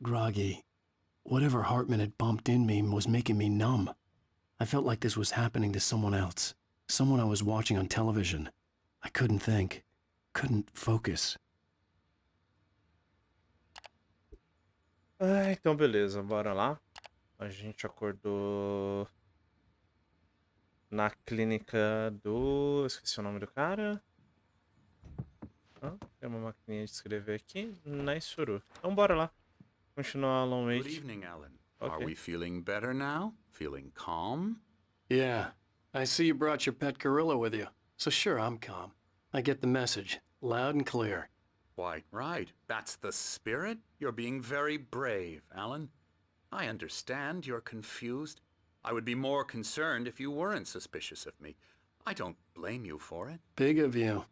groggy. Whatever Hartman had bumped in me was making me numb. I felt like this was happening to someone else. Someone I was watching on television. I couldn't think. Couldn't focus. Ah, então beleza, bora lá. A gente acordou na clínica do... Esqueci o nome do cara. Tem uma maquininha de escrever aqui. Naisuru. Então bora lá. Continuar Alanwake. Good evening, Alan. Okay. Are we feeling better now? Feeling calm? Yeah. I see you brought your pet gorilla with you. So sure, I'm calm. I get the message. Loud and clear. Quite right. That's the spirit. You're being very brave, Alan. I understand you're confused. I would be more concerned if you weren't suspicious of me. I don't blame you for it. Big of you.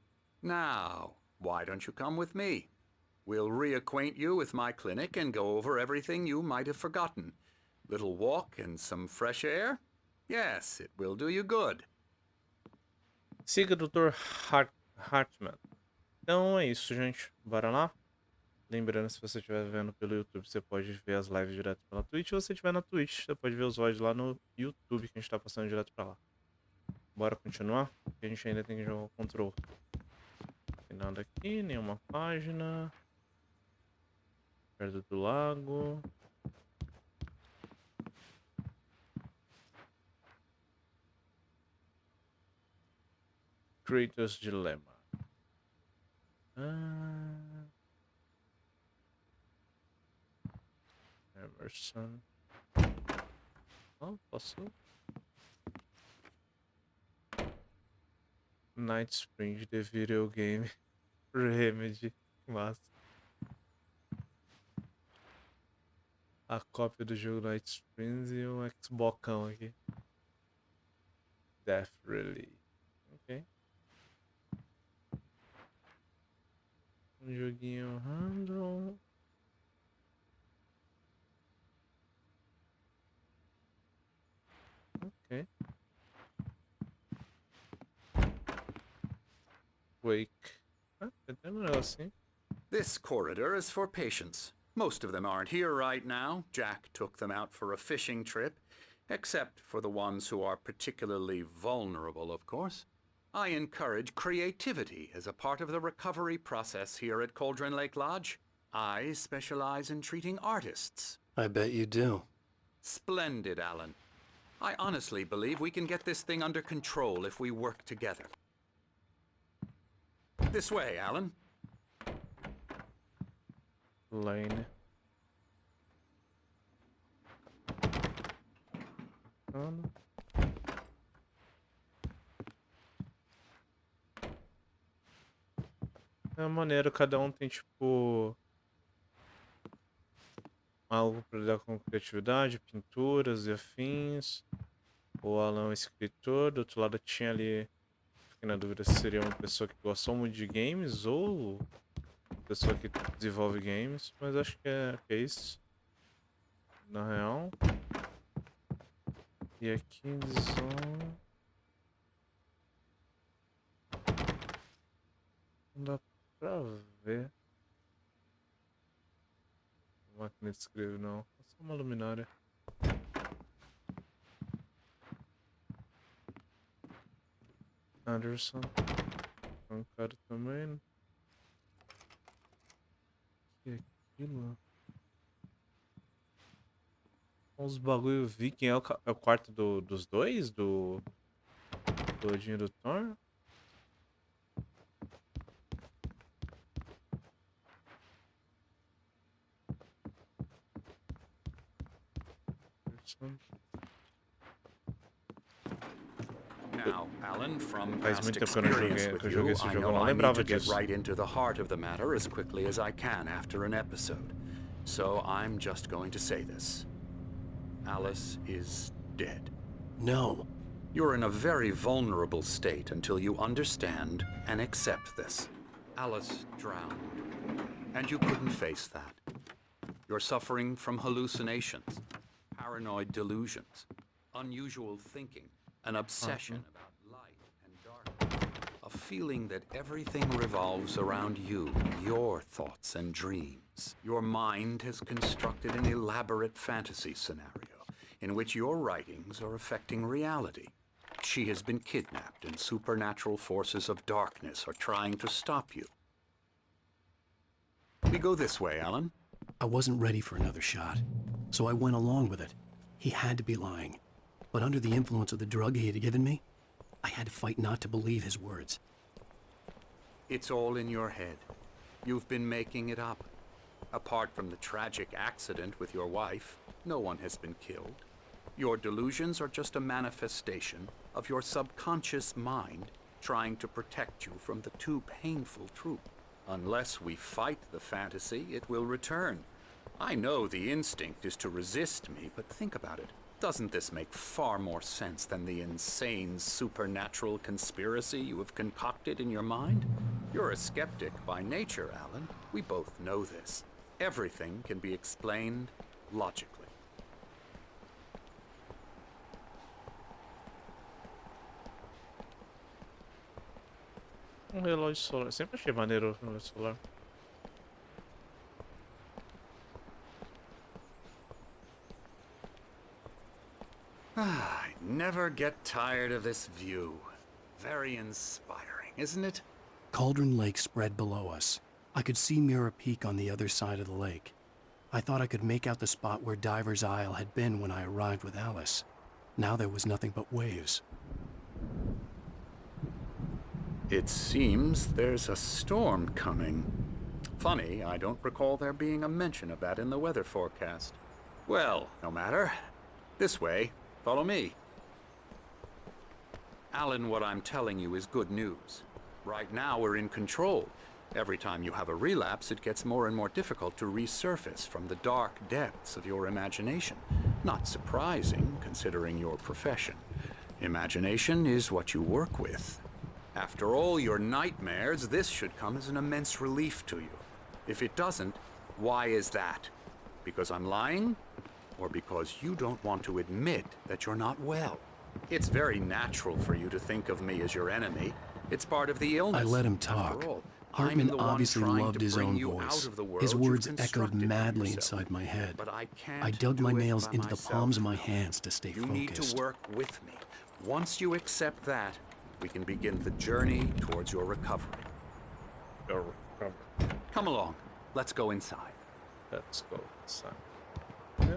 Now, why don't you come with me? We'll reacquaint you with my clinic and go over everything you might have forgotten. Little walk and some fresh air? Yes, it will do you good. Siga Doutor Hartman. Então é isso, gente. Bora lá. Lembrando, se você estiver vendo pelo YouTube, você pode ver as lives direto pela Twitch. Se você estiver na Twitch, você pode ver os vídeos lá no YouTube, que a gente tá passando direto pra lá. Bora continuar? Porque a gente ainda tem que jogar o controle. Não tem nada aqui, nenhuma página. Perto do lago. Kratos Dilemma. Emerson. Oh, posso? Night Spring, The Video Game. Remedy. Massa. A cópia do jogo Night Springs e um Xboxão aqui. Death Rally. Ok. Um joguinho random. Ok. Wake. Tem um negocinho. This corridor is for patients. Most of them aren't here right now. Jack took them out for a fishing trip, except for the ones who are particularly vulnerable, of course. I encourage creativity as a part of the recovery process here at Cauldron Lake Lodge. I specialize in treating artists. I bet you do. Splendid, Alan. I honestly believe we can get this thing under control if we work together. This way, Alan. Lane. É maneiro, cada um tem tipo algo para lidar com criatividade, pinturas e afins. O Alan é um escritor, do outro lado tinha ali, fiquei na dúvida se seria uma pessoa que gosta muito de games ou uma pessoa que desenvolve games, mas acho que é isso, na real. E aqui zona... Não dá pra ver. A máquina de escrever não, é só uma luminária. Anderson. Um cara também. Que é aquilo? Uns bagulho viking. É o quarto dos dois? Do Odin e do Thor? Now, Alan, from Faz past muito tempo que eu não joguei, experience with que eu joguei you, esse I jogo, eu know não I need lembrava to get disso. right into the heart of the matter as quickly as I can after an episode. So I'm just going to say this. Alice is dead. No. You're in a very vulnerable state until you understand and accept this. Alice drowned, and you couldn't face that. You're suffering from hallucinations, paranoid delusions, unusual thinking, an obsession about light and darkness, a feeling that everything revolves around you, your thoughts and dreams. Your mind has constructed an elaborate fantasy scenario in which your writings are affecting reality. She has been kidnapped and supernatural forces of darkness are trying to stop you. We go this way, Alan. I wasn't ready for another shot, so I went along with it. He had to be lying. But under the influence of the drug he had given me, I had to fight not to believe his words. It's all in your head. You've been making it up. Apart from the tragic accident with your wife, no one has been killed. Your delusions are just a manifestation of your subconscious mind trying to protect you from the too painful truth. Unless we fight the fantasy, it will return. I know the instinct is to resist me, but think about it. Doesn't this make far more sense than the insane supernatural conspiracy you have concocted in your mind? You're a skeptic by nature, Alan. We both know this. Everything can be explained logically. Relógio solar. Sempre achei maneiro o relógio solar. I never get tired of this view. Very inspiring, isn't it? Cauldron Lake spread below us. I could see Mirror Peak on the other side of the lake. I thought I could make out the spot where Diver's Isle had been when I arrived with Alice. Now there was nothing but waves. It seems there's a storm coming. Funny, I don't recall there being a mention of that in the weather forecast. Well, no matter. This way. Follow me. Alan, what I'm telling you is good news. Right now, we're in control. Every time you have a relapse, it gets more and more difficult to resurface from the dark depths of your imagination. Not surprising, considering your profession. Imagination is what you work with. After all your nightmares, this should come as an immense relief to you. If it doesn't, why is that? Because I'm lying? Or because you don't want to admit that you're not well? It's very natural for you to think of me as your enemy. It's part of the illness. I let him talk. After all, Hartman I'm the one obviously trying loved to his bring own you voice. out of the world His you've words echoed constructed for madly yourself. inside my head. But I can't I dug my do it nails by into the myself. palms of my hands to stay You need to focused. work with me. Once you accept that, we can begin the journey towards your recovery. Come along. Let's go inside. Let's go inside. Yeah.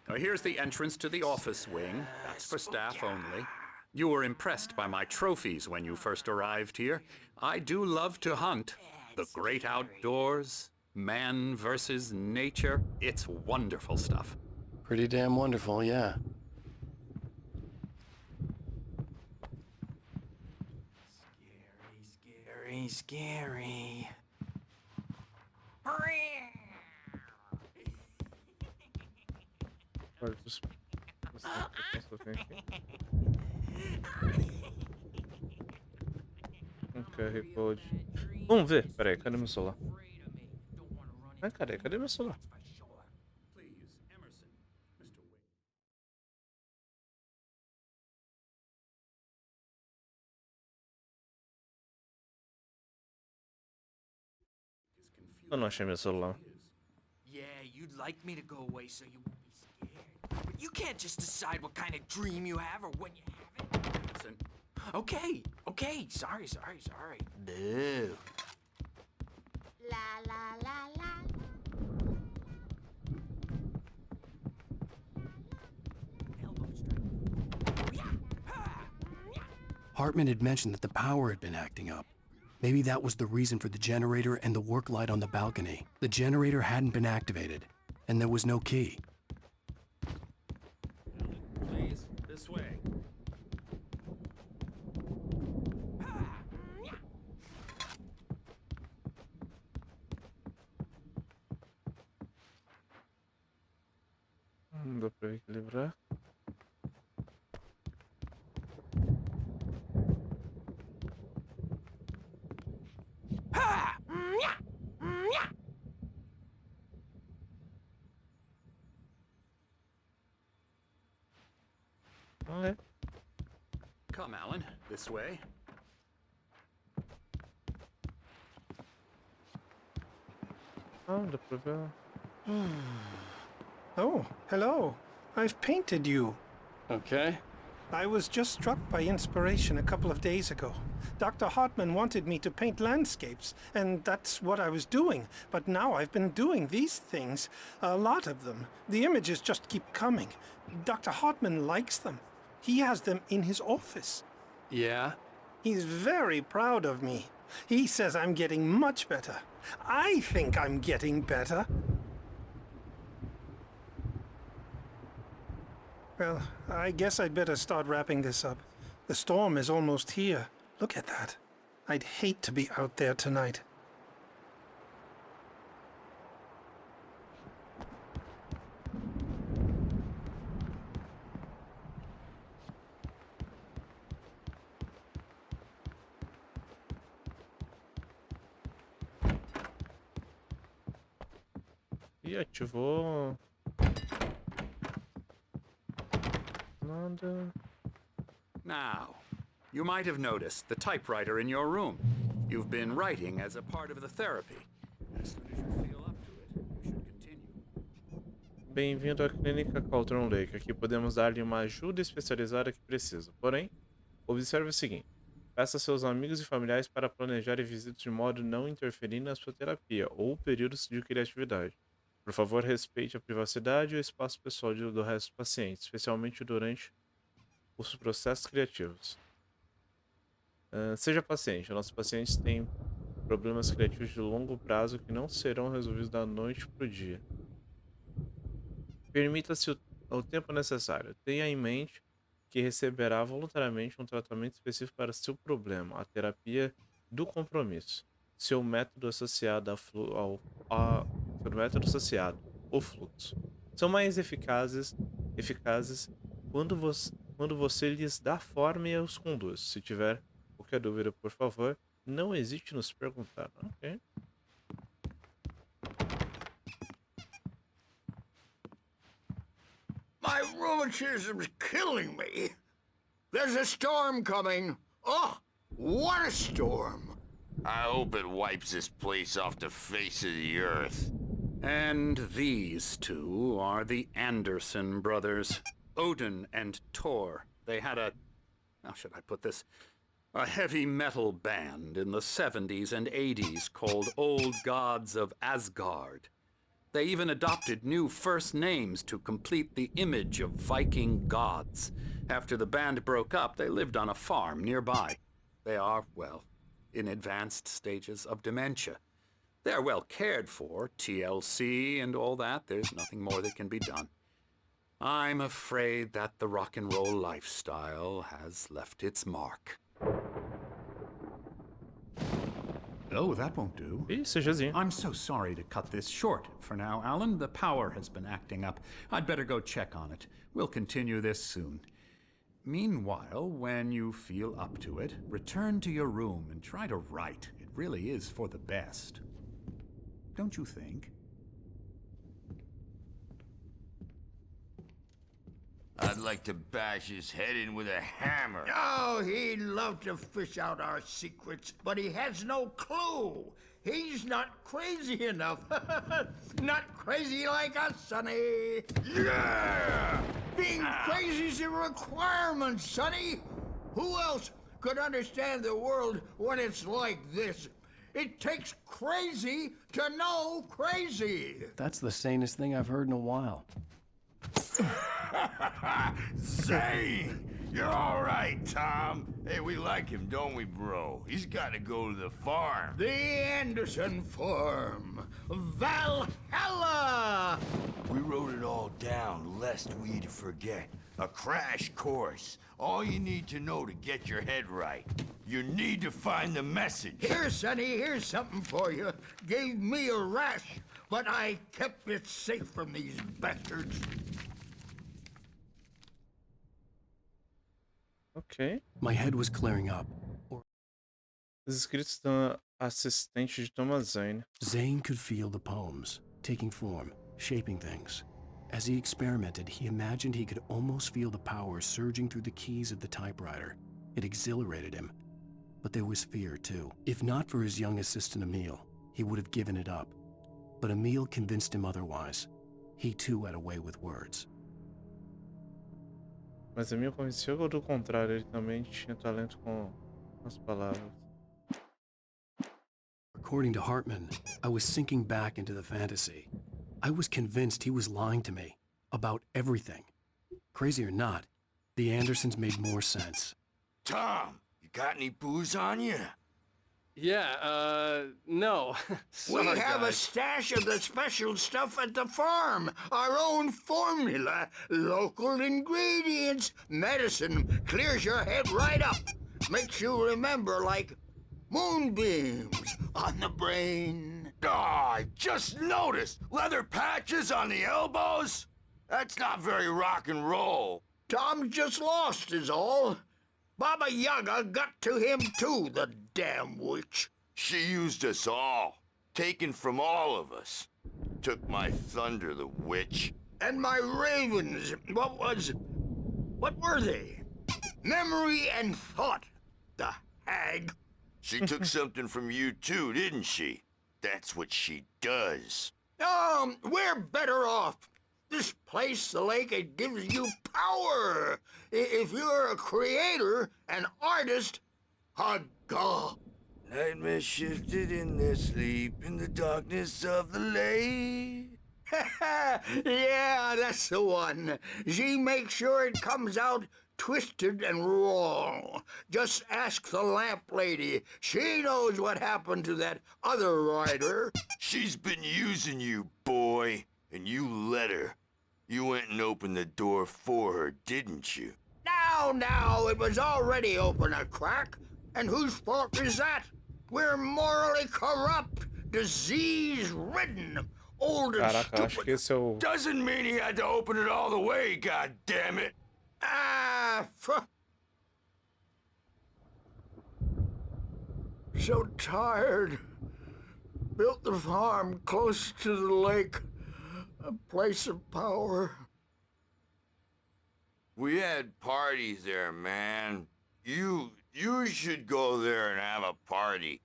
Now here's the entrance to the office wing. That's for staff only. You were impressed by my trophies when you first arrived here. I do love to hunt. The great outdoors, man versus nature. It's wonderful stuff. Pretty damn wonderful, yeah. Scary, scary. Olha, Ok, code. Vamos ver. Pera aí, cadê meu celular? Ah, cadê meu celular? Eu não achei meu celular. Yeah, you'd like me to go away so you won't be scared. But you can't just decide what kind of dream you have or when you have it. Listen, Okay. Sorry. Boo. La la la la. Elbow strike. Oh, yeah. Ha! Yeah. Hartman had mentioned that the power had been acting up. Maybe that was the reason for the generator and the work light on the balcony. The generator hadn't been activated, and there was no key. please, this way. Dá pra equilibrar. Ha! Yeah. Yeah. This way. Ah, dá pra ver. Oh, hello. I've painted you. Okay. I was just struck by inspiration a couple of days ago. Dr. Hartman wanted me to paint landscapes, and that's what I was doing. But now I've been doing these things, a lot of them. The images just keep coming. Dr. Hartman likes them. He has them in his office. Yeah? He's very proud of me. He says I'm getting much better. I think I'm getting better. Well, I guess I'd better start wrapping this up. The storm is almost here. Look at that. I'd hate to be out there tonight. Ih, ativou. Nada. Now, you might have noticed the typewriter in your room. You've been writing as a part of the therapy. As soon as you feel up to it, you should continue. Bem-vindo à clínica Alanwake. Aqui podemos dar-lhe uma ajuda especializada que precisa. Porém, observe o seguinte. Peça a seus amigos e familiares para planejarem visitas de modo não interferir na sua terapia ou períodos de criatividade. Por favor, respeite a privacidade e o espaço pessoal do resto dos pacientes, especialmente durante os processos criativos. Seja paciente. Nossos pacientes têm problemas criativos de longo prazo que não serão resolvidos da noite para o dia. Permita-se o tempo necessário. Tenha em mente que receberá voluntariamente um tratamento específico para seu problema, a terapia do compromisso. Seu método associado o fluxo. São mais eficazes quando você lhes dá forma e os conduz. Se tiver qualquer dúvida, por favor, não hesite em nos perguntar. Ok. My rheumatism's killing me. There's a storm coming. Oh, what a storm. I hope it wipes this place off the face of the earth. And these two are the Anderson brothers, Odin and Tor. They had how should I put this? A heavy metal band in the 70s and 80s called Old Gods of Asgard. They even adopted new first names to complete the image of Viking gods. After the band broke up, they lived on a farm nearby. They are, well, in advanced stages of dementia. They're well cared for, TLC and all that. There's nothing more that can be done. I'm afraid that the rock and roll lifestyle has left its mark. Oh, that won't do. Ih, CGzinho. I'm so sorry to cut this short for now, Alan. The power has been acting up. I'd better go check on it. We'll continue this soon. Meanwhile, when you feel up to it, return to your room and try to write. It really is for the best. Don't you think? I'd like to bash his head in with a hammer. Oh, he'd love to fish out our secrets, but he has no clue. He's not crazy enough. Not crazy like us, Sonny. Yeah! Being crazy's a requirement, Sonny. Who else could understand the world when it's like this? It takes crazy to know crazy. That's the sanest thing I've heard in a while. Zane! You're all right, Tom. Hey, we like him, don't we, bro? He's got to go to the farm. The Anderson Farm. Valhalla! We wrote it all down, lest we'd forget. A crash course. All you need to know to get your head right. You need to find the message. Here, Sonny, here's something for you. Gave me a rash, but I kept it safe from these bastards. Ok. My head was clearing up. Os escritos da assistente de Thomas Zane. Zane could feel the poems, taking form, shaping things. As he experimented, he imagined he could almost feel the power surging through the keys of the typewriter. It exhilarated him. But there was fear, too. If not for his young assistant Emil, he would have given it up. But Emil convinced him otherwise. He too had a way with words. Mas Emil convenceu ou do contrário, ele também tinha talento com as palavras. According to Hartman, I was sinking back into the fantasy. I was convinced he was lying to me about everything. Crazy or not, the Andersons made more sense. Tom, you got any booze on you? Yeah, no. We Sorry, have a guys. stash of the special stuff at the farm. Our own formula. Local ingredients. Medicine clears your head right up. Makes you remember like moonbeams on the brain. Oh, I just noticed! Leather patches on the elbows? That's not very rock and roll. Tom just lost is all. Baba Yaga got to him too, the damn witch. She used us all. Taken from all of us. Took my thunder, the witch. And my ravens, what were they? Memory and thought, the hag. She took something from you too, didn't she? That's what she does. We're better off. This place, the lake, it gives you power. If you're a creator, an artist, a god. Nightmare shifted in their sleep in the darkness of the lake. Yeah, that's the one. She makes sure it comes out twisted and wrong. Just ask the lamp lady. She knows what happened to that other writer. She's been using you, boy, and you let her. You went and opened the door for her, didn't you? Now, it was already open a crack. And whose fault is that? We're morally corrupt, disease-ridden, old and Caraca, eu acho que stupid. esse é o... Doesn't mean he had to open it all the way, goddammit! So tired. Built the farm close to the lake. A place of power. We had parties there, man. You should go there and have a party.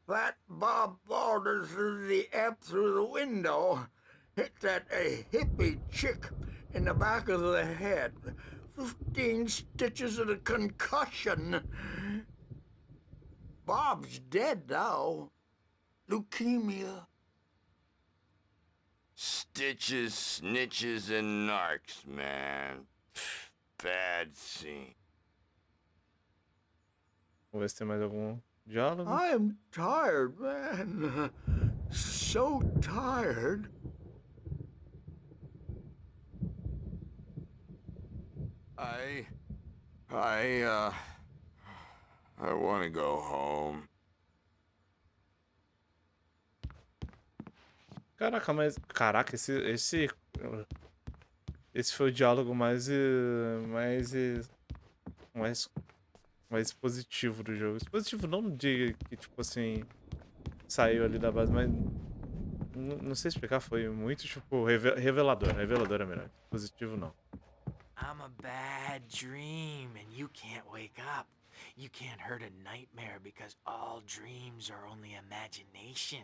That Bob Balder threw the amp through the window. Hit that hippie chick in the back of the head. 15 stitches and a concussion. Bob's dead now. Leukemia. Stitches, snitches, and narcs, man. Bad scene. Vamos ver se tem mais algum diálogo. I'm tired, man. So tired. I want to go home. Caraca, esse foi o diálogo mais positivo do jogo. Positivo não de que, tipo assim, saiu ali da base, mas não sei explicar, foi muito, tipo, revelador. Revelador é melhor. Positivo não. I'm a bad dream and you can't wake up. You can't hurt a nightmare because all dreams are only imagination.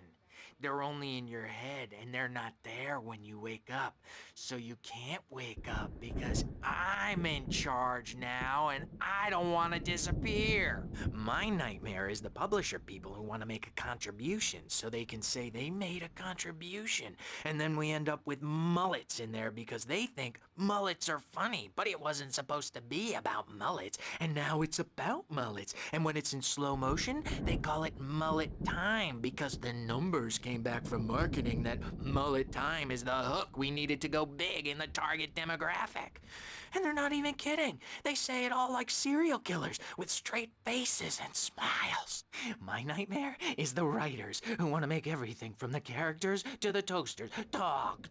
They're only in your head and they're not there when you wake up. So you can't wake up because I'm in charge now and I don't want to disappear. My nightmare is the publisher people who want to make a contribution so they can say they made a contribution. And then we end up with mullets in there because they think mullets are funny. But it wasn't supposed to be about mullets. And now it's about mullets. And when it's in slow motion, they call it mullet time because the numbers came back from marketing that mullet time is the hook we needed to go big in the target demographic. And they're not even kidding. They say it all like serial killers with straight faces and smiles. My nightmare is the writers who want to make everything from the characters to the toasters talk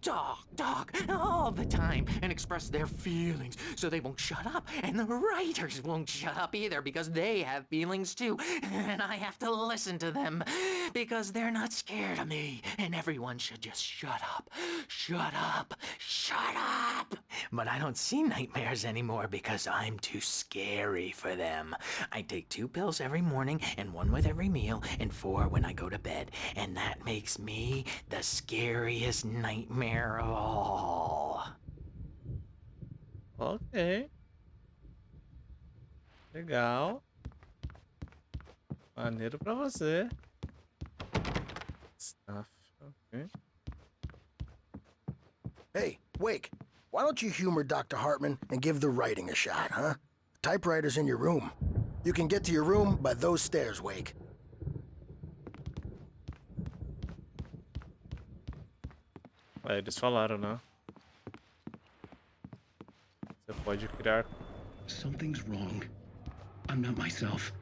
all the time and express their feelings so they won't shut up. And the writers won't shut up either because they have feelings too. And I have to listen to them because they're not scared scared of me, and everyone should just shut up. Shut up. Shut up. But I don't see nightmares anymore because I'm too scary for them. I take 2 pills every morning and 1 with every meal and 4 when I go to bed. And that makes me the scariest nightmare of all. Ok. Legal. Maneiro pra você. Stuff. Ok. Hey, Wake, why don't you humor Dr. Hartman and give the writing a shot, huh? Typewriter's in your room. You can get to your room by those stairs, Wake. É, eles falaram, né? Você pode criar. Something's wrong. I'm not myself.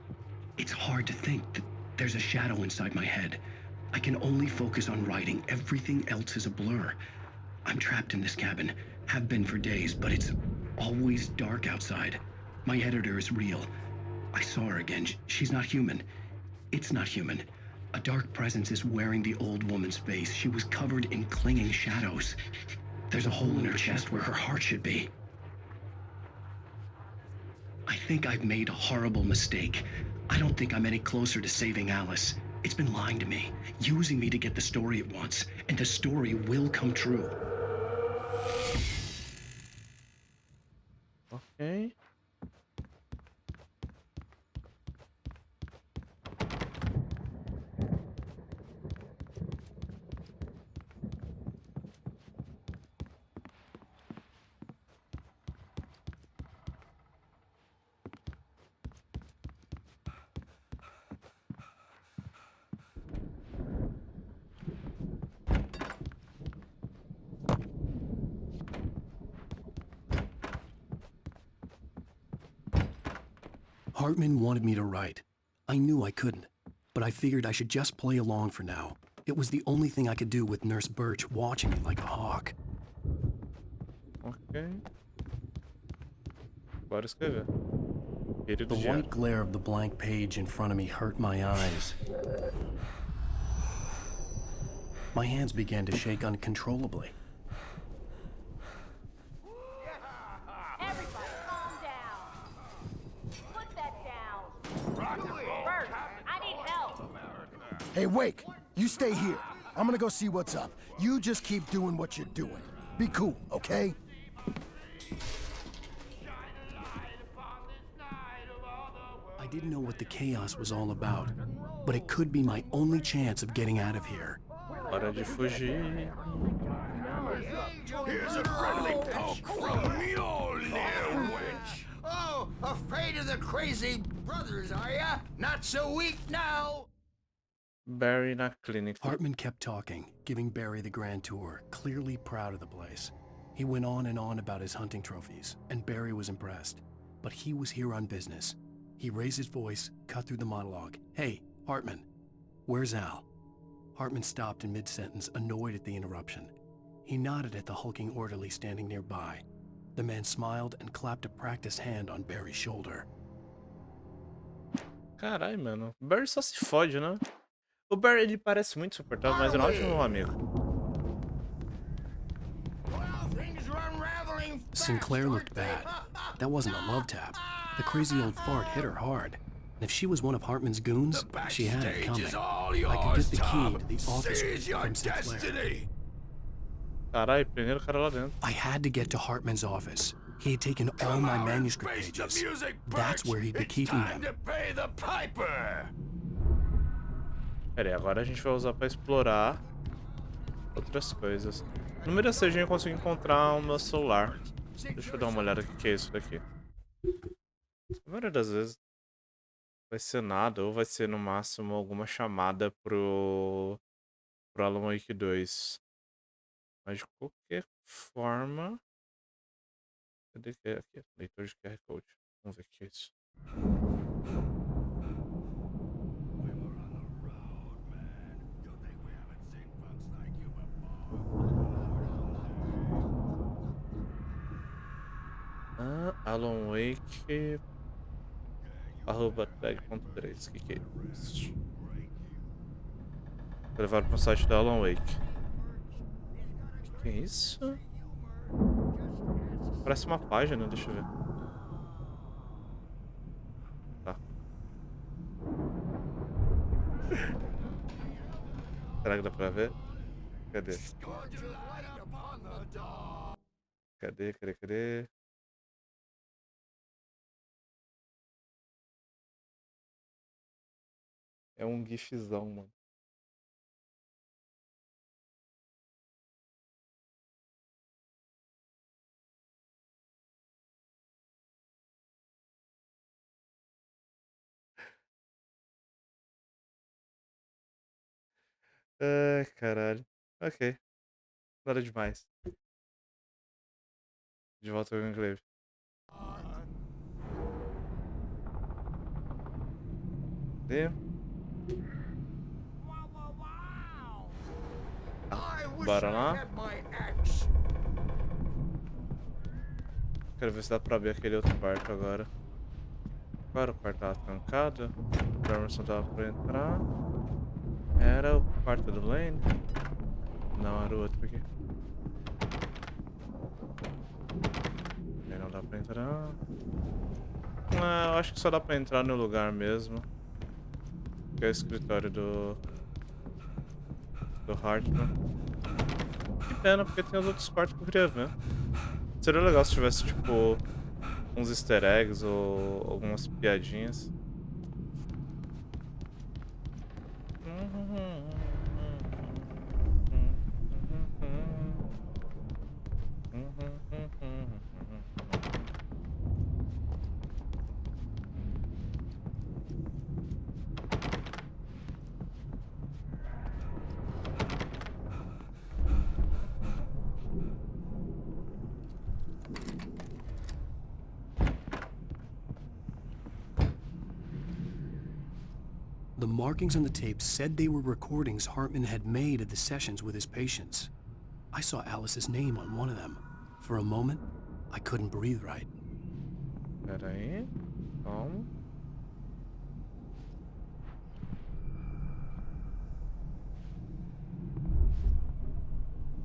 It's hard to think that there's a shadow inside my head. I can only focus on writing. Everything else is a blur. I'm trapped in this cabin. Have been for days, but it's always dark outside. My editor is real. I saw her again. She's not human. It's not human. A dark presence is wearing the old woman's face. She was covered in clinging shadows. There's a hole in her chest where her heart should be. I think I've made a horrible mistake. I don't think I'm any closer to saving Alice. It's been lying to me, using me to get the story it wants, and the story will come true. Ok. Hartman wanted me to write. I knew I couldn't, but I figured I should just play along for now. It was the only thing I could do with Nurse Birch watching me like a hawk. Ok. Bora escrever. Querido The Jean. white glare of the blank page in front of me hurt my eyes. My hands began to shake uncontrollably. Everybody, calm down. Put that down. Bert, I need help. Hey, Wake, you stay here. I'm gonna go see what's up. You just keep doing what you're doing. Be cool, okay? I didn't know what the chaos was all about, but it could be my only chance of getting out of here. Hora de fugir. Here's a friendly poke from Mjolnir, wench. Oh, afraid of the crazy brothers, are ya? Not so weak now. Barry na clínica. Hartman kept talking, giving Barry the grand tour, clearly proud of the place. He went on and on about his hunting trophies, and Barry was impressed. But he was here on business. He raised his voice, cut through the monologue. Hey, Hartman, where's Al? Hartman stopped in mid-sentence, annoyed at the interruption. He nodded at the hulking orderly standing nearby. The man smiled and clapped a practiced hand on Barry's shoulder. Carai, mano. O Barry só se fode, né? O Barry, ele parece muito suportável, mas ele é um ótimo amigo. Well, things are unraveling fast, Sinclair looked aren't they? bad. That wasn't a love tap. The crazy old fart hit her hard. And if she was one of Hartman's goons, she had it Backstage coming. is all I yours, could get the key Tom. to the office Seize your from Sinclair. destiny. Carai, primeiro cara lá dentro. I had to get to Hartman's office. He had taken all Come my out and manuscript face the pages. music, That's Birch. where he'd be It's keeping time them. to pay the piper. Pera aí, agora a gente vai usar pra explorar outras coisas. Número 6 a gente conseguiu encontrar o meu celular. Deixa eu dar uma olhada no que é isso daqui. A maioria das vezes vai ser nada, ou vai ser no máximo alguma chamada pro Alanwake 2. Mas de qualquer forma... Cadê que é aqui? Leitor de QR Code. Vamos ver o que é isso. Alanwake @tag.3. O que é isso? Levaram pro site da Alanwake. Que é isso? Parece uma página, deixa eu ver. Tá. Será que dá pra ver? Cadê? Cadê? É um gifzão, mano. Ai, caralho. Ok. Nada demais. De volta ao enclave. Cadê? Bora lá. Quero ver se dá pra abrir aquele outro quarto agora. Agora o quarto tava trancado. O Emerson tava pra entrar. Era o quarto do Lane? Não, era o outro aqui. Aí não dá pra entrar. Ah, eu acho que só dá pra entrar no lugar mesmo. Que é o escritório do Hartman. Que pena, porque tem os outros quartos que eu queria ver. Seria legal se tivesse, tipo, uns easter eggs ou algumas piadinhas. The markings on the tape said they were recordings Hartman had made of the sessions with his patients. I saw Alice's name on one of them. For a moment, I couldn't breathe right. Pera aí. Calma.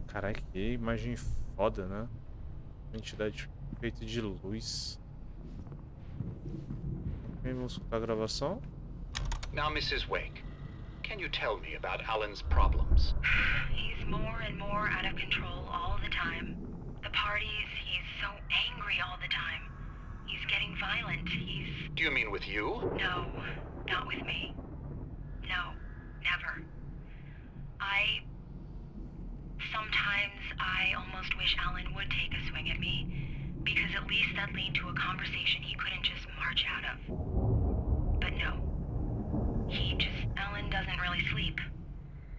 Caralho, que imagem foda, né? Entidade feita de luz. Ok, vamos escutar a gravação. Now, Mrs. Wake, can you tell me about Alan's problems? He's more and more out of control all the time. The parties, he's so angry all the time. He's getting violent. Do you mean with you? No, not with me. No, never. Sometimes I almost wish Alan would take a swing at me, because at least that'd lead to a conversation he couldn't just march out of. But no. Alan doesn't really sleep.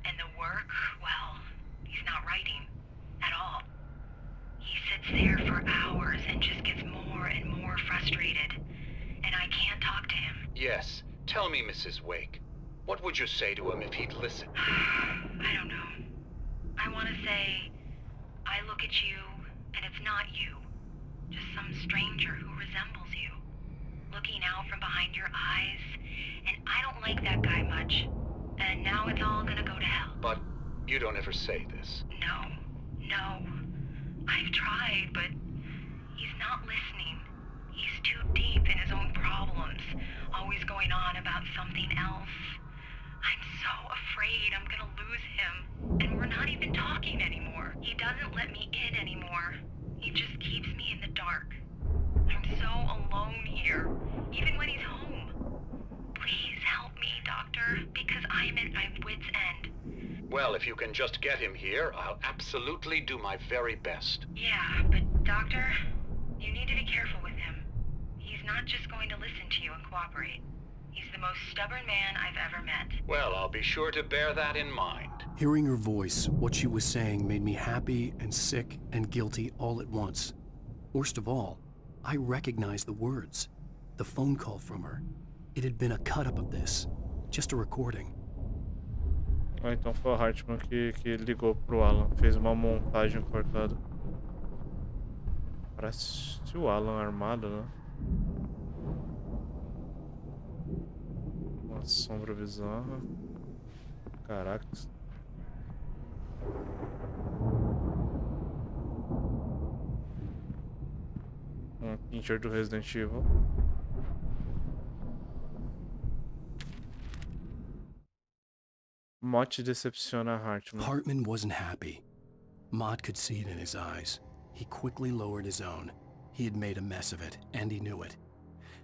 And the work, well, he's not writing at all. He sits there for hours and just gets more and more frustrated. And I can't talk to him. Yes. Tell me, Mrs. Wake. What would you say to him if he'd listen? I don't know. I want to say, I look at you, and it's not you. Just some stranger who resembles you. Looking out from behind your eyes. And I don't like that guy much. And now it's all gonna go to hell. But you don't ever say this. No. I've tried, but he's not listening. He's too deep in his own problems, always going on about something else. I'm so afraid I'm gonna lose him. And we're not even talking anymore. He doesn't let me in anymore. He just keeps me in the dark. I'm so alone here, even when he's home. Please help me, Doctor, because I'm at my wit's end. Well, if you can just get him here, I'll absolutely do my very best. Yeah, but Doctor, you need to be careful with him. He's not just going to listen to you and cooperate. He's the most stubborn man I've ever met. Well, I'll be sure to bear that in mind. Hearing her voice, what she was saying made me happy and sick and guilty all at once. Worst of all, I recognized the words. The phone call from her. It had been a cut-up of this. Just a recording. Ah, então foi o Hartman que ligou pro Alan. Fez uma montagem cortada. Parece o Alan armado, né? Uma sombra bizarra. Caraca. Pincher do Resident Evil. Mott decepciona Hartman. Hartman wasn't happy. Mott could see it in his eyes. He quickly lowered his own. He had made a mess of it, and he knew it.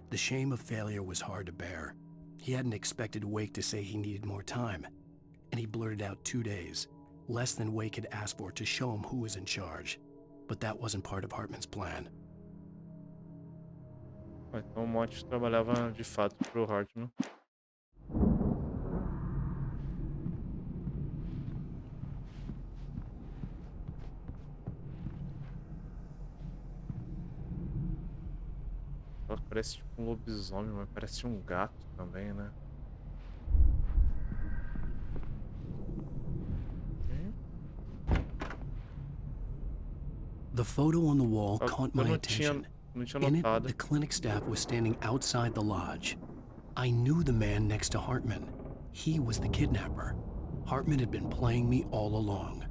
The shame of failure was hard to bear. He hadn't expected Wake to say he needed more time, and he blurted out 2 days, less than Wake had asked for to show him who was in charge. But that wasn't part of Hartman's plan. Então o Mott trabalhava de fato pro Hartman. Parece tipo um lobisomem, mas parece um gato também, né? The photo on the wall caught my attention. Não tinha In it, notado. the clinic staff was standing outside the lodge. I knew the man next to Hartman. He was the kidnapper. Hartman had been playing me all along.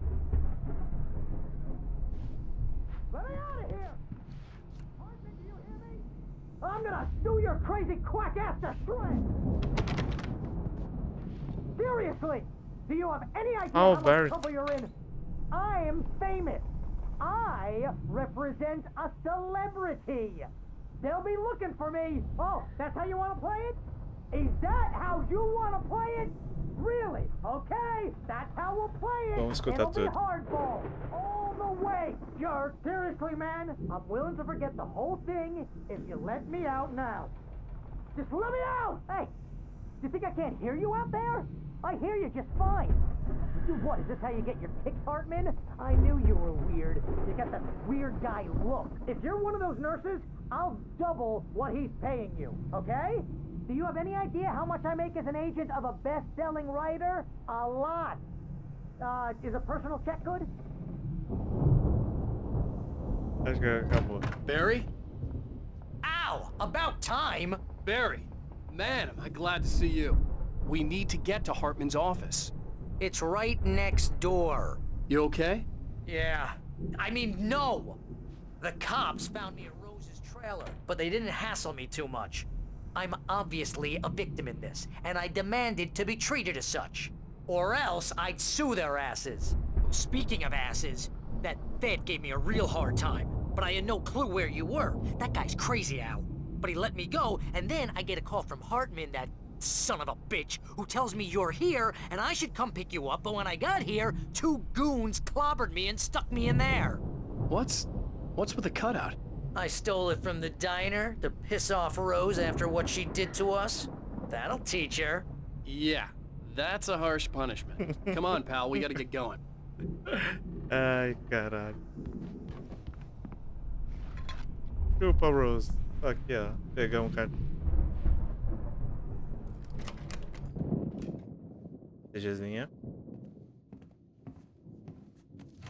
Let me out of here! Hartman, do you hear me? I'm gonna sue your crazy quack ass to shreds! Seriously! Do you have any idea how much trouble you're in? I am famous! I represent a celebrity! They'll be looking for me! Oh, that's how you want to play it? Is that how you want to play it? Really? Okay, that's how we'll play it! Vamos escutar It'll be tudo. hardball! All the way! You're seriously, man? I'm willing to forget the whole thing if you let me out now. Just let me out! Hey! You think I can't hear you out there? I hear you just fine. You what, is this how you get your kicks, Hartman? I knew you were weird. You got that weird guy look. If you're one of those nurses, I'll double what he's paying you, okay? Do you have any idea how much I make as an agent of a best-selling writer? A lot. Is a personal check good? Acho que acabou. Barry? Ow! About time! Barry! Man, am I glad to see you. We need to get to Hartman's office. It's right next door. You okay? Yeah. I mean, no! The cops found me at Rose's trailer, but they didn't hassle me too much. I'm obviously a victim in this, and I demanded to be treated as such. Or else I'd sue their asses. Speaking of asses, that Fed gave me a real hard time, but I had no clue where you were. That guy's crazy, Al. But he let me go, and then I get a call from Hartman, that son of a bitch, who tells me you're here and I should come pick you up, but when I got here, 2 goons clobbered me and stuck me in there. What's with the cutout? I stole it from the diner to piss off Rose after what she did to us. That'll teach her. Yeah, that's a harsh punishment. Come on, pal, we gotta get going. Ai, caralho. Chupa, Rose. Aqui, ó. Pegar cartão. CGzinha.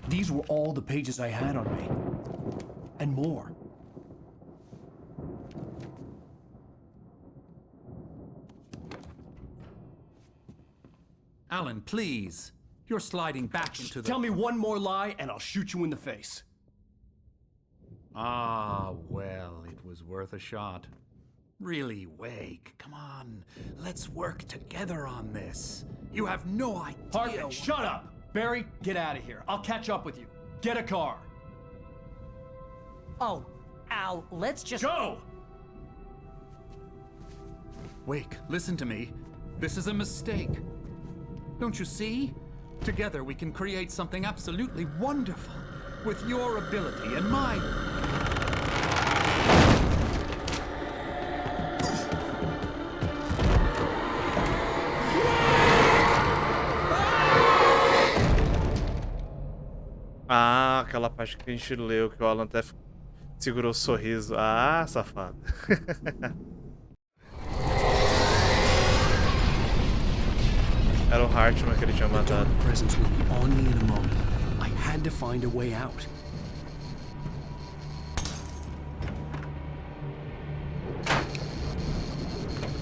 These were all the pages I had on me. And more. Alan, please. You're sliding back into the... Tell me one more lie and I'll shoot you in the face. Ah, well, it was worth a shot. Really, Wake, come on. Let's work together on this. You have no idea... Hartman, shut up! Barry, get out of here. I'll catch up with you. Get a car. Oh, Al, let's just... Go! Wake, listen to me. This is a mistake. Don't you see? Together we can create something absolutely wonderful. With your ability and mine. Ah, aquela parte que a gente leu, que o Alan até segurou o sorriso. Ah, safado. Era o Hartman que ele tinha matado. The presence would be on me in a moment. I had to find a way out.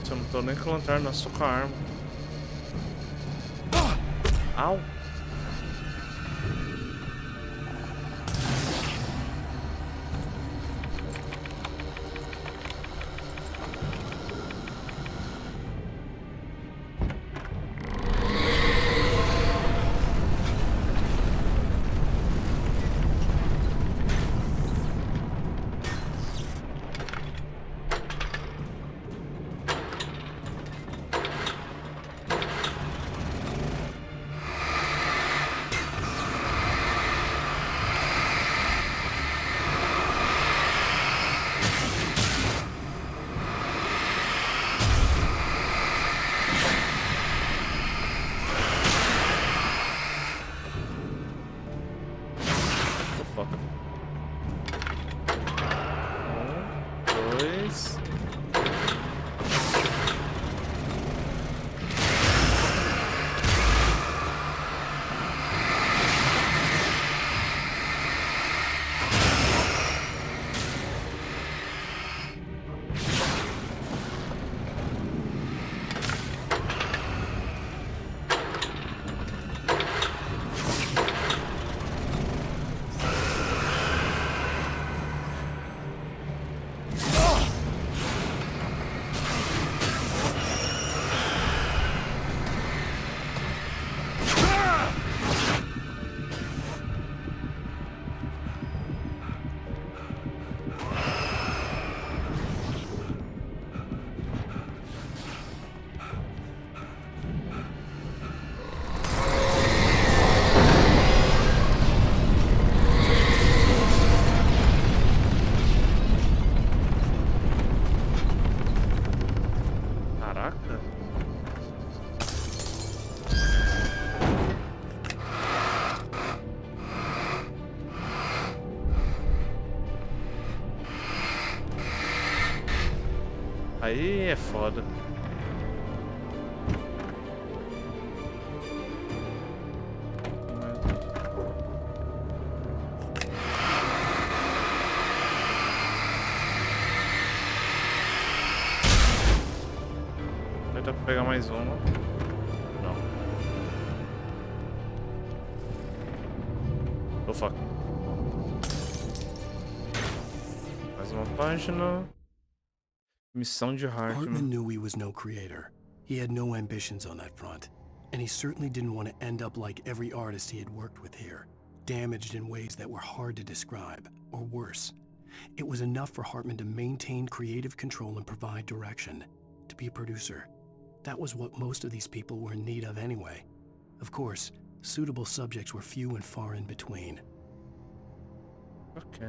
Eu não tô nem com lanterna, só com a arma. Au! Aí é foda. Vai dar pra pegar mais uma. Não. Oh fuck. Mais uma página. Missão de Hartman Hartman. knew he was no creator. He had no ambitions on that front. And he certainly didn't want to end up like every artist he had worked with here, damaged in ways that were hard to describe, or worse. It was enough for Hartman to maintain creative control and provide direction, to be a producer. That was what most of these people were in need of anyway. Of course, suitable subjects were few and far in between. Ok.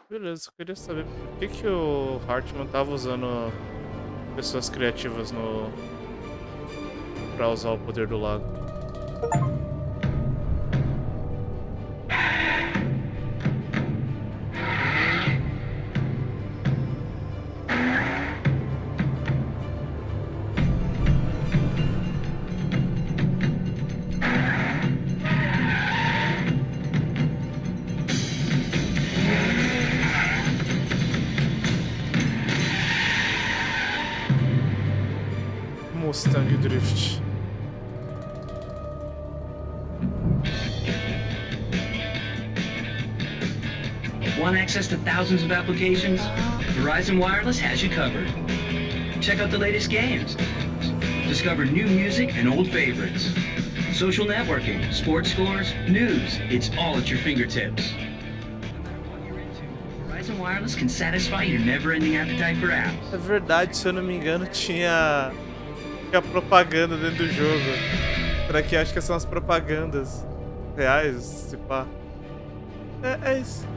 Beleza, eu queria saber por que o Hartman tava usando pessoas criativas pra usar o poder do lago. Mustang Drift. Want access to thousands of applications? Verizon Wireless has you covered. Check out the latest games. Discover new music and old favorites. Social networking, sports scores, news. It's all at your fingertips. No matter what you're into, Verizon Wireless can satisfy your never-ending appetite for apps. É verdade, se eu não me engano, tinha propaganda dentro do jogo. Por aqui acho que são as propagandas reais, se pá. É isso.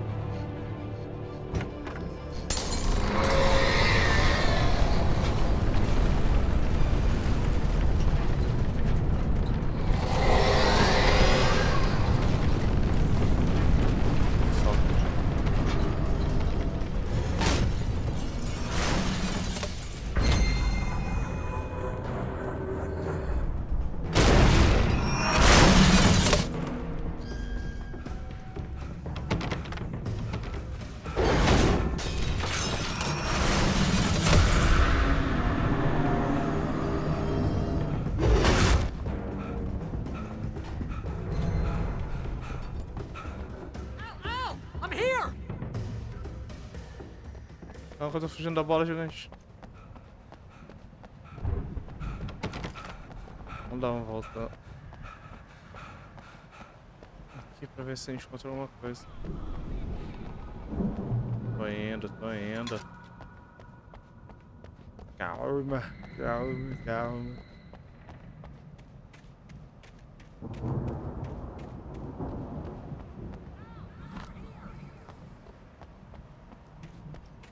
Calma que eu tô fugindo da bola gigante. Vamos dar uma volta aqui pra ver se a gente encontra alguma coisa. Tô indo. Calma.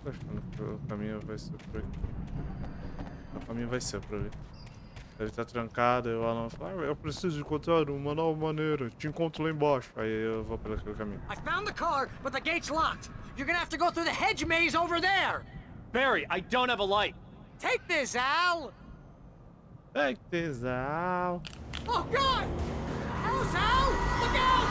Tô achando que o caminho vai ser por aqui. O caminho vai ser por ali. Ele tá trancado, e o Alan fala, eu preciso encontrar uma nova maneira. Te encontro lá embaixo. Aí eu vou por aquele caminho. I found the car, but the gate's locked. You're gonna have to go through the hedge maze over there. Barry, I don't have a light. Take this, Al. Take this, Al. Oh, God! How's Al? Look out!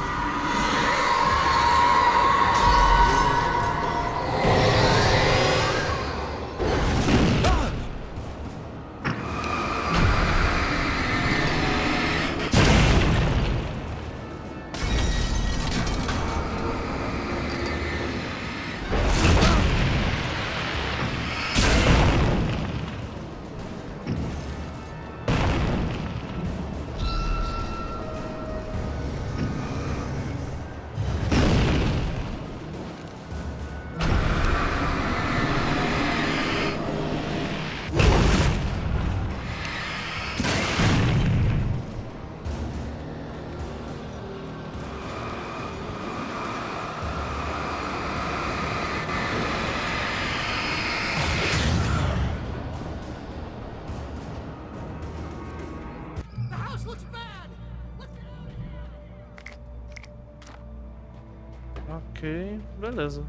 Ok, beleza.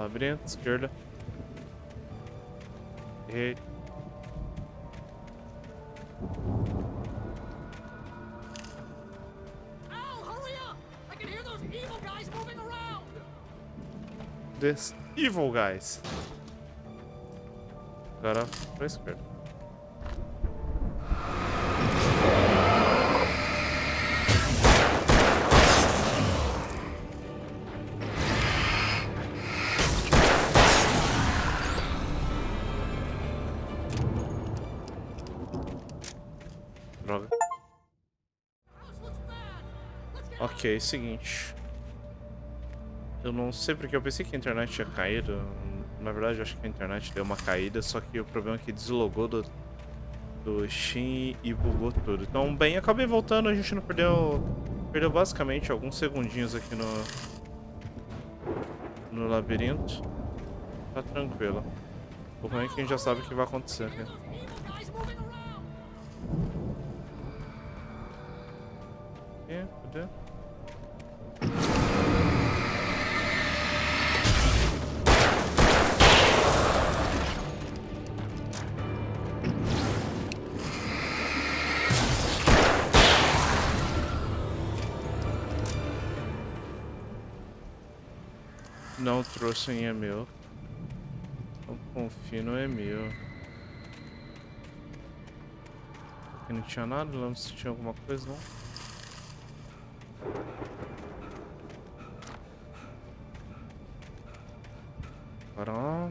labirinto, esquerda. Direita. This evil guys. Agora pra esquerda. Droga. Ok, seguinte. Eu não sei porque eu pensei que a internet tinha caído. Na verdade, eu acho que a internet deu uma caída, só que o problema é que deslogou do Steam e bugou tudo. Então, bem, acabei voltando, a gente não perdeu... Perdeu basicamente alguns segundinhos aqui no labirinto. Tá tranquilo. O ruim é que a gente já sabe o que vai acontecer aqui. Cadê? Não trouxe em e-mail. Não confio no e-mail. Aqui não tinha nada, não lembro se tinha alguma coisa, não. Para.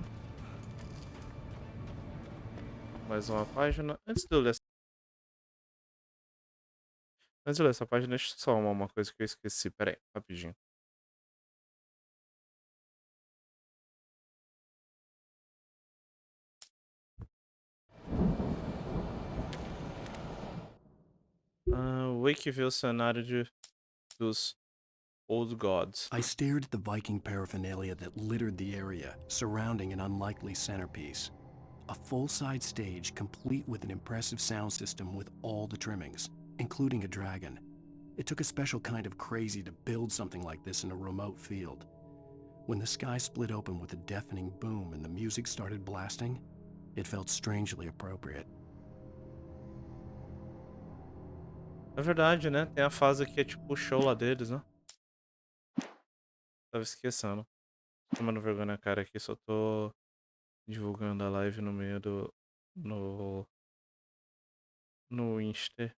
Mais uma página. Antes de eu ler essa página, deixa eu só arrumar uma coisa que eu esqueci. Pera aí, rapidinho. Wake vê o cenário dos Old Gods. I stared at the Viking paraphernalia that littered the area, surrounding an unlikely centerpiece. A full-size stage complete with an impressive sound system with all the trimmings, including a dragon. It took a special kind of crazy to build something like this in a remote field. When the sky split open with a deafening boom and the music started blasting, it felt strangely appropriate. É verdade, né? Tem a fase que é tipo o show lá deles, né? Tava esquecendo. Tomando vergonha na cara aqui, só tô divulgando a live no meio do... No Insta.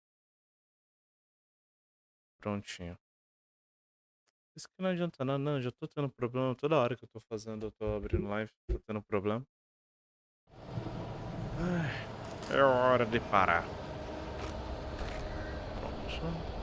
Prontinho. Isso que não adianta nada, não. Já tô tendo problema. Toda hora que eu tô fazendo, eu tô abrindo live, tô tendo problema. Ai, é hora de parar. Pronto.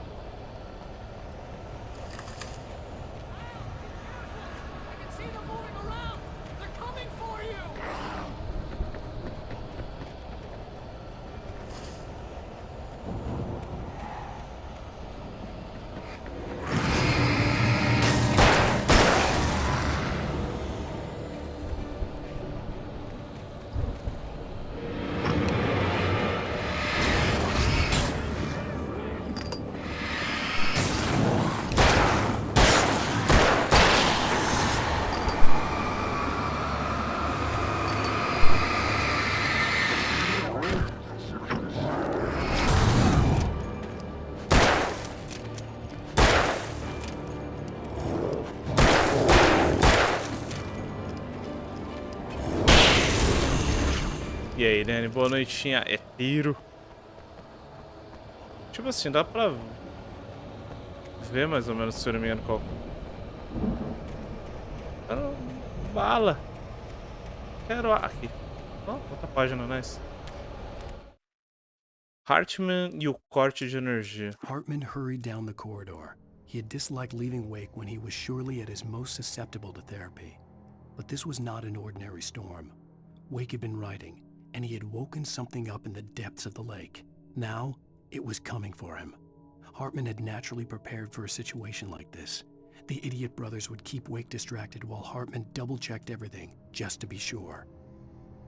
E aí, Dani, boa noitinha. É tiro. Tipo assim, dá pra ver mais ou menos, se eu não me engano, qual. Quero bala. Quero aqui. Oh, outra página, nice. Hartman e o corte de energia. Hartman hurried down the corridor. He had disliked leaving Wake when he was surely at his most susceptible to therapy. But this was not an ordinary storm. Wake had been writing, and he had woken something up in the depths of the lake. Now, it was coming for him. Hartman had naturally prepared for a situation like this. The idiot brothers would keep Wake distracted while Hartman double-checked everything, just to be sure.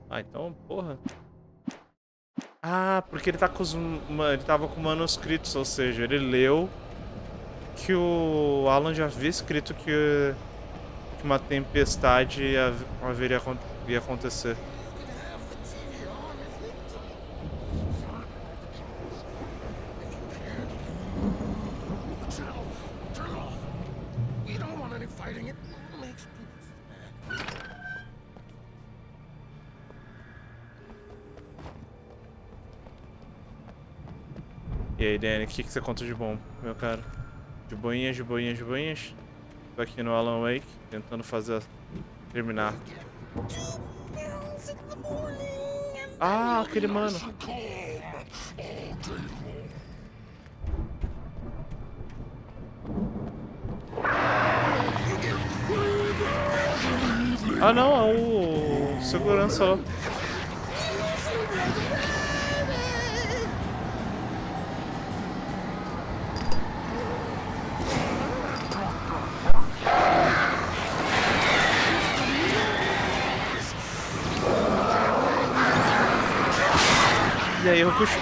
Ah, então, porra. Ah, porque ele tá com ele tava com manuscritos, ou seja, ele leu que o Alan já havia escrito que que uma tempestade ia acontecer. E aí, Danny, o que você conta de bom, meu cara? De boinhas, de boinhas, de boinhas. Tô aqui no Alanwake, tentando terminar. Ah, aquele mano. Ah, não, é o segurança lá. E aí, eu puxo.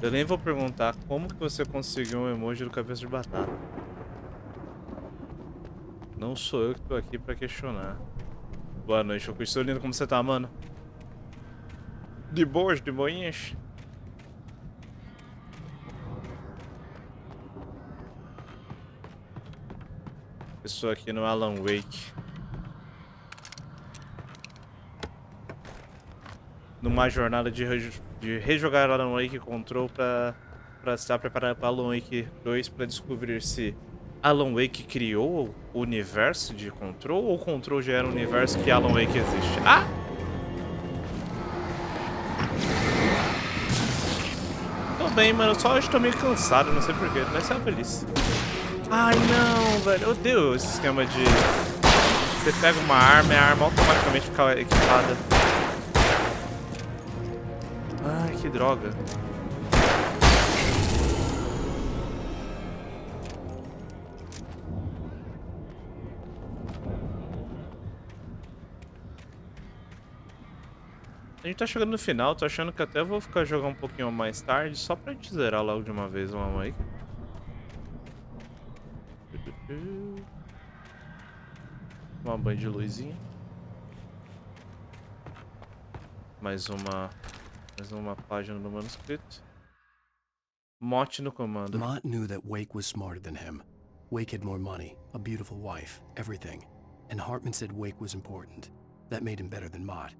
Eu nem vou perguntar como que você conseguiu um emoji do cabeça de batata. Não sou eu que tô aqui pra questionar. Boa noite, eu estou lindo. Como você tá, mano? De boas, de boinhas? Estou aqui no Alanwake. Numa jornada de rejogar Alanwake Control pra estar preparado para Alanwake 2 para descobrir se Alanwake criou o universo de Control ou Control já era um universo que Alanwake existe. Ah! Tô bem, mano. Eu só estou meio cansado, não sei porquê. Mas é feliz. Ai, não, velho. Eu odeio esse esquema de... Você pega uma arma e a arma automaticamente fica equipada. Ai, que droga. A gente tá chegando no final, tô achando que até vou ficar jogando um pouquinho mais tarde, só pra gente zerar logo de uma vez o Alanwake. Uma banho de luzinha. Mais uma página do manuscrito. Mote no comando. Mott knew that Wake was smarter than him. Wake had more money, a beautiful wife, everything. And Hartman said Wake was important. That made him better than Mott.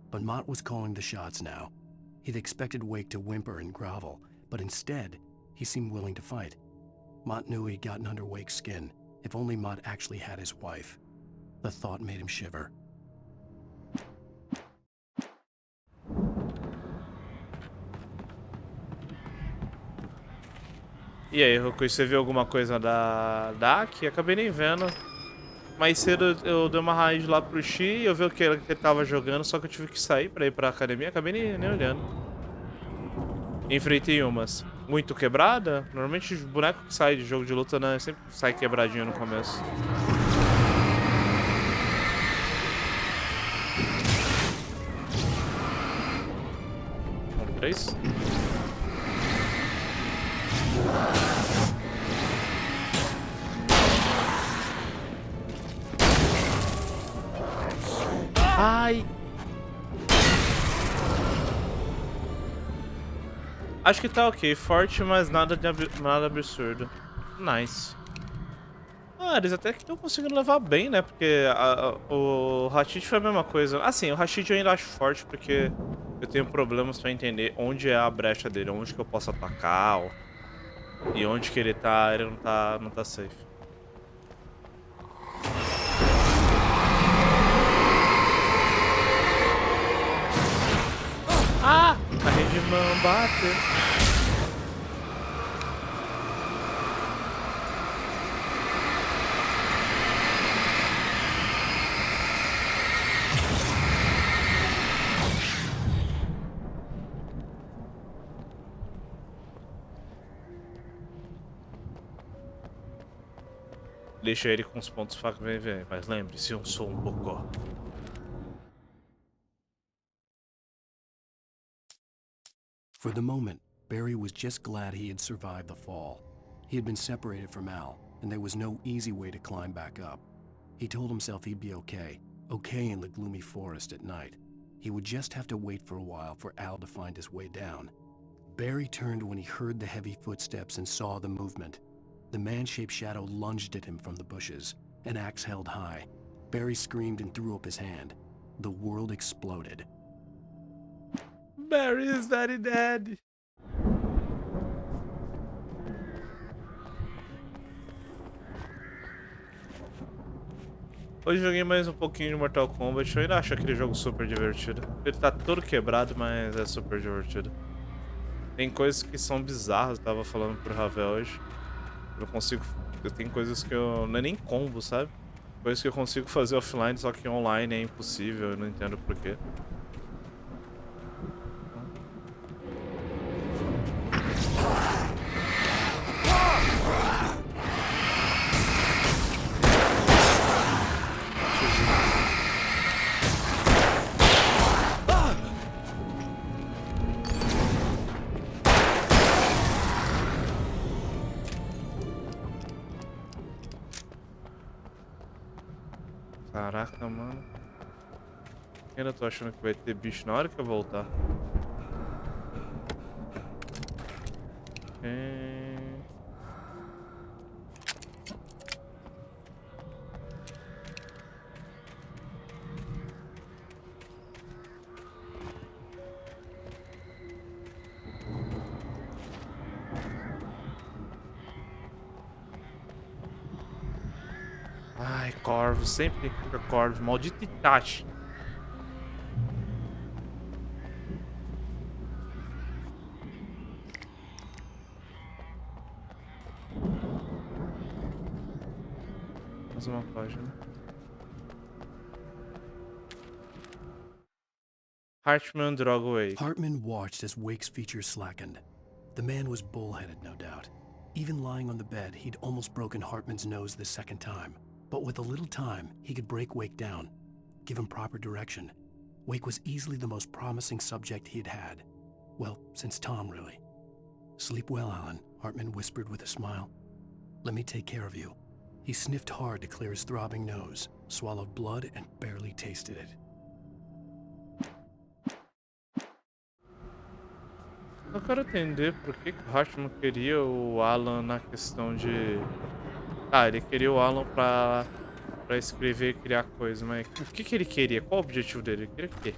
But Mott was calling the shots now. He'd expected Wake to whimper and grovel, but instead, he seemed willing to fight. Mott knew he'd gotten under Wake's skin. If only Mott actually had his wife. The thought made him shiver. E aí, Roku, você viu alguma coisa da Aki? Acabei nem vendo. Mais cedo eu dei uma raiz lá pro Xi, eu vi o que ele tava jogando, só que eu tive que sair pra ir pra academia, acabei nem olhando. Enfrentei umas muito quebrada. Normalmente os bonecos que saem de jogo de luta, né, sempre sai quebradinho no começo. Um, 3. Ai. Acho que tá ok. Forte, mas nada absurdo. Nice. Ah, eles até que estão conseguindo levar bem, né? Porque o Rashid foi a mesma coisa. Assim, o Rashid eu ainda acho forte porque eu tenho problemas pra entender onde é a brecha dele, onde que eu posso atacar, ó, e onde que ele não tá safe. Ah! A rede não bate. Deixa ele com os pontos fracos, vem. Mas lembre-se, eu sou um bocó. For the moment, Barry was just glad he had survived the fall. He had been separated from Al, and there was no easy way to climb back up. He told himself he'd be okay in the gloomy forest at night. He would just have to wait for a while for Al to find his way down. Barry turned when he heard the heavy footsteps and saw the movement. The man-shaped shadow lunged at him from the bushes, an axe held high. Barry screamed and threw up his hand. The world exploded. Barry is very dead. Hoje joguei mais um pouquinho de Mortal Kombat. Eu ainda acho aquele jogo super divertido. Ele tá todo quebrado, mas é super divertido. Tem coisas que são bizarras, eu tava falando pro Ravel hoje. Tem coisas que eu... Não é nem combo, sabe? Coisas que eu consigo fazer offline, só que online é impossível, eu não entendo porquê. Caraca, mano. Ainda tô achando que vai ter bicho na hora que eu voltar. Ai, Corvo, sempre fica Corvo, maldito Itachi. Mais uma página. Hartman drove away. Hartman watched as Wake's features slackened. The man was bullheaded, no doubt. Even lying on the bed, he'd almost broken Hartman's nose the second time. But with a little time, he could break Wake down, give him proper direction. Wake was easily the most promising subject he had had. Well, since Tom, really. Sleep well, Alan, Hartman whispered with a smile. Let me take care of you. He sniffed hard to clear his throbbing nose, swallowed blood, and barely tasted it. Eu quero entender por que o Hartman queria o Alan na questão de... Ah, ele queria o Alan pra escrever e criar coisa, mas o que ele queria? Qual o objetivo dele? Ele queria o quê?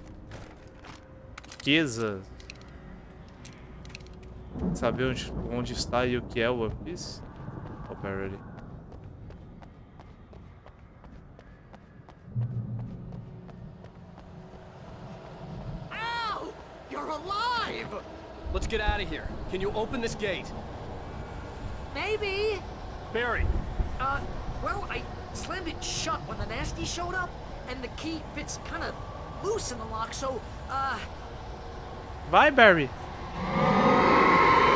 Riqueza? Saber onde está e o que é o One Piece? Oh, Barry. Ow! You're alive! Let's get out of here. Can you open this gate? Maybe. Barry! Well, I slammed it shut when the nasty showed up, and the key fits kind of loose in the lock, so, Vai, Barry!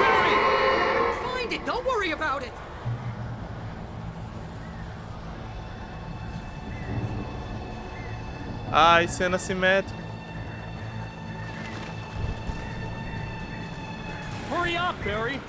Barry! Find it! Don't worry about it! Ai, cena simétrica. Hurry up, Barry!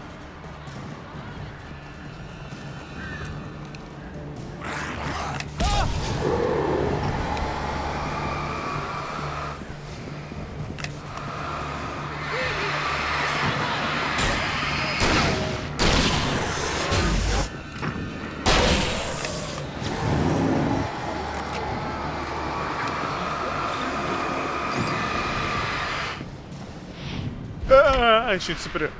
Ah, instinto superior.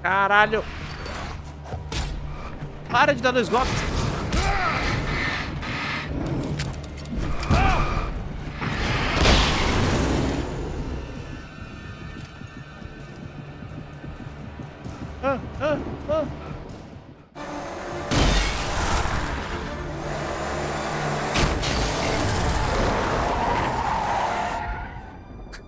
Caralho. Para de dar 2 golpes.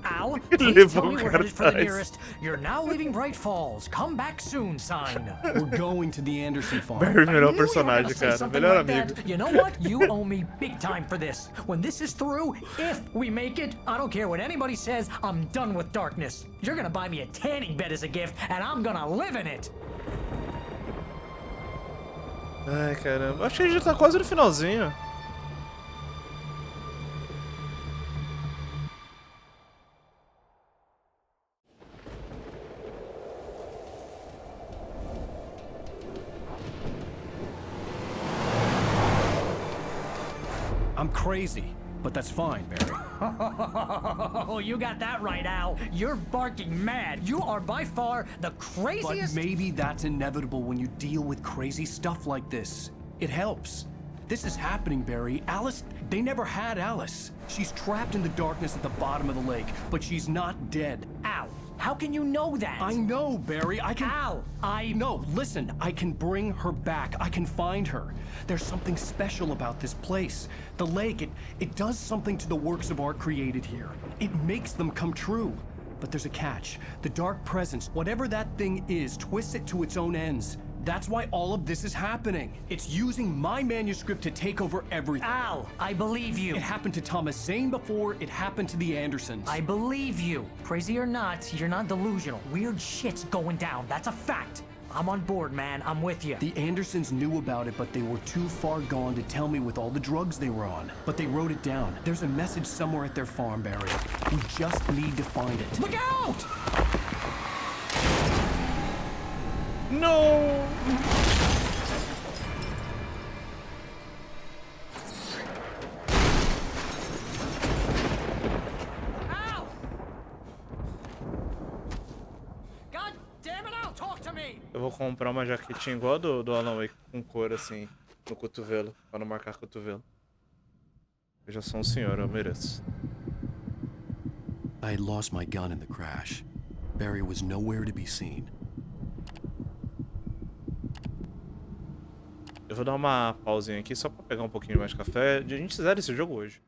Al, Ele please tell levou me o we're headed for the cartaz. nearest "You're now leaving Bright Falls. Come back soon" sign. We're going to the Anderson farm. Barry, melhor I knew you were gonna personagem, say cara. something Melhor like amigo. that. You know what? You owe me big time for this. When this is through, if we make it, I don't care what anybody says, I'm done with darkness. You're gonna buy me a tanning bed as a gift, and I'm gonna live in it. Ai, caramba. Acho que a gente já tá quase no finalzinho. I'm crazy, but that's fine, Barry. Oh, you got that right, Al. You're barking mad. You are by far the But craziest. maybe that's inevitable when you deal with crazy stuff like this. It helps. This is happening, Barry. Alice, they never had Alice. She's trapped in the darkness at the bottom of the lake, but she's not dead. Al, how can you know that? I know, Barry. I can... Al, No, listen. I can bring her back. I can find her. There's something special about this place. The lake, it does something to the works of art created here. It makes them come true. But there's a catch. The dark presence, whatever that thing is, twists it to its own ends. That's why all of this is happening. It's using my manuscript to take over everything. Al, I believe you. It happened to Thomas Zane before, it happened to the Andersons. I believe you. Crazy or not, you're not delusional. Weird shit's going down. That's a fact. I'm on board, man. I'm with you. The Andersons knew about it, but they were too far gone to tell me with all the drugs they were on. But they wrote it down. There's a message somewhere at their farm, Barry. We just need to find it. Look out! No! Al! God damn it, Al, talk to me! Eu vou comprar uma jaquetinha igual a do Alanwake, com cor assim, no cotovelo, pra não marcar cotovelo. Eu já sou um senhor, eu mereço. I had lost my gun in the crash. Barry was nowhere to be seen. Eu vou dar uma pausinha aqui só pra pegar um pouquinho mais de café. A gente zera esse jogo hoje.